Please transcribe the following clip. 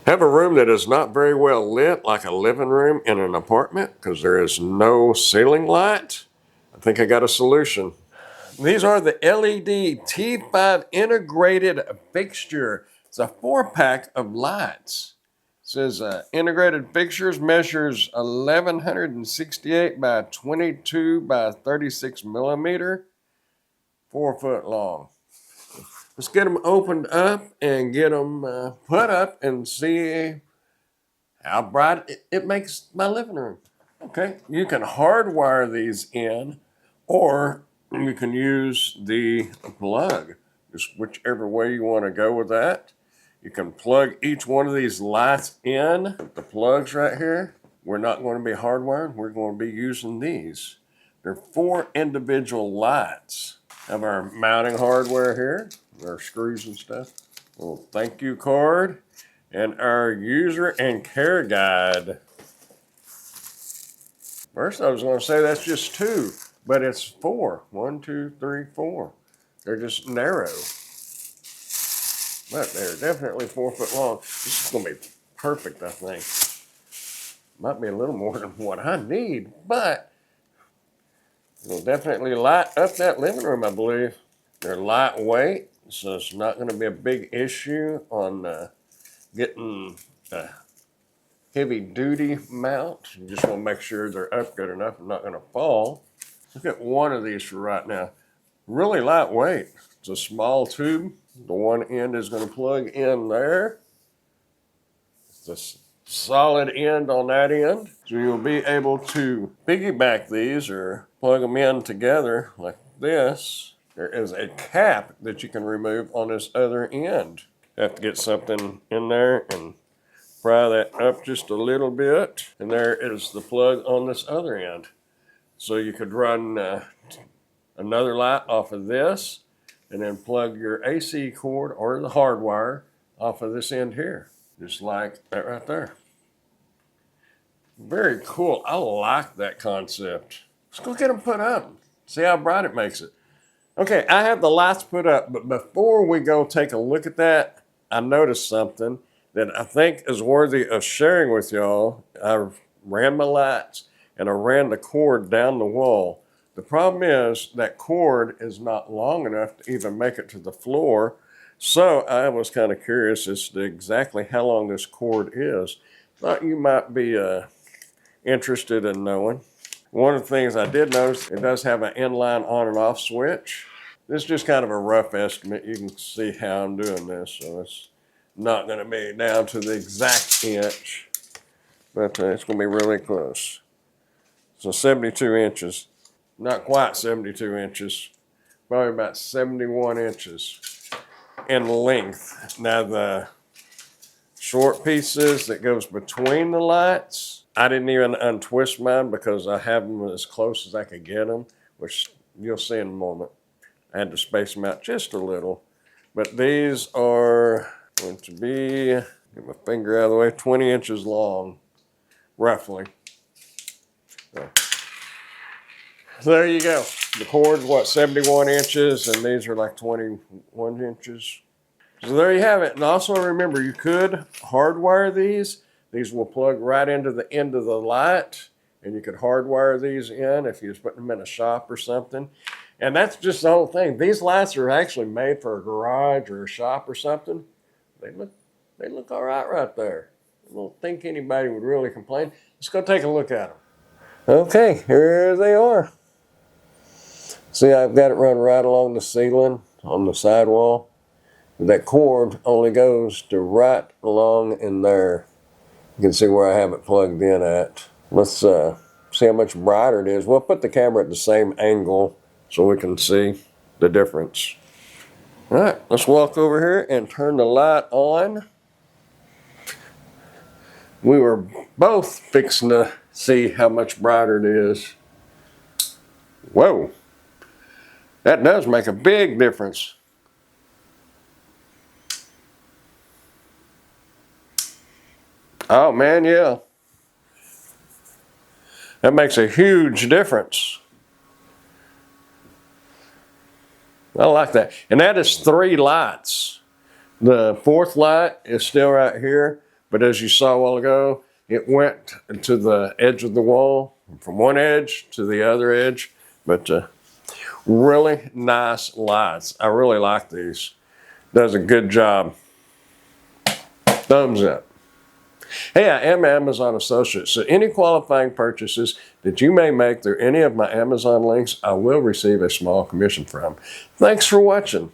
Have a room that is not very well lit, like a living room in an apartment, because there is no ceiling light? I think I got a solution. These are the LED T5 integrated fixture. It's a 4-pack of lights. It says integrated fixtures measures 1168 by 22 by 36 millimeter, 4 foot long. Let's get them opened up and get them put up and see how bright it makes my living room. Okay, you can hardwire these in, or you can use the plug, just whichever way you want to go with that. You can plug each one of these lights in. The plugs right here, we're not going to be hardwired. We're going to be using these. They're 4 individual lights. Have our mounting hardware here, our screws and stuff. A little thank you card, and our user and care guide. First, I was going to say that's just 2, but it's 4. 1, 2, 3, 4. They're just narrow, but they're definitely 4 foot long. This is going to be perfect, I think. Might be a little more than what I need, but it'll definitely light up that living room, I believe. They're lightweight, so it's not going to be a big issue on getting a heavy-duty mount. You just want to make sure they're up good enough and not going to fall. Look at one of these for right now. Really lightweight. It's a small tube. The one end is going to plug in there. It's a solid end on that end. So you'll be able to piggyback these or plug them in together like this. There is a cap that you can remove on this other end. You have to get something in there and pry that up just a little bit. And there is the plug on this other end. So you could run another light off of this and then plug your AC cord or the hardwire off of this end here. Just like that right there. Very cool. I like that concept. Let's go get them put up. See how bright it makes it. Okay, I have the lights put up, but before we go take a look at that, I noticed something that I think is worthy of sharing with y'all. I ran my lights and I ran the cord down the wall. The problem is that cord is not long enough to even make it to the floor. So I was kind of curious as to exactly how long this cord is. Thought you might be interested in knowing. One of the things I did notice, it does have an inline on and off switch. This is just kind of a rough estimate. You can see how I'm doing this, so it's not going to be down to the exact inch, but it's going to be really close. So 72 inches, not quite 72 inches, probably about 71 inches in length. Now the short pieces that goes between the lights, I didn't even untwist mine because I have them as close as I could get them, which you'll see in a moment. I had to space them out just a little. But these are going to be, get my finger out of the way, 20 inches long, roughly. So there you go. The cord's what, 71 inches, and these are like 21 inches. So there you have it. And also remember, you could hardwire these. These will plug right into the end of the light, and you could hardwire these in if you was putting them in a shop or something. And that's just the whole thing. These lights are actually made for a garage or a shop or something. They look all right there. I don't think anybody would really complain. Let's go take a look at them. Okay, here they are. See, I've got it run right along the ceiling on the sidewall. That cord only goes to right along in there. You can see where I have it plugged in at. Let's see how much brighter it is. We'll put the camera at the same angle so we can see the difference. All right, let's walk over here and turn the light on. We were both fixing to see how much brighter it is. Whoa, that does make a big difference. Oh man, yeah. That makes a huge difference. I like that. And that is 3 lights. The 4th light is still right here, but as you saw a while ago, it went to the edge of the wall, from one edge to the other edge. But really nice lights. I really like these. Does a good job. Thumbs up. Hey, I am Amazon Associate, so any qualifying purchases that you may make through any of my Amazon links, I will receive a small commission from. Thanks for watching.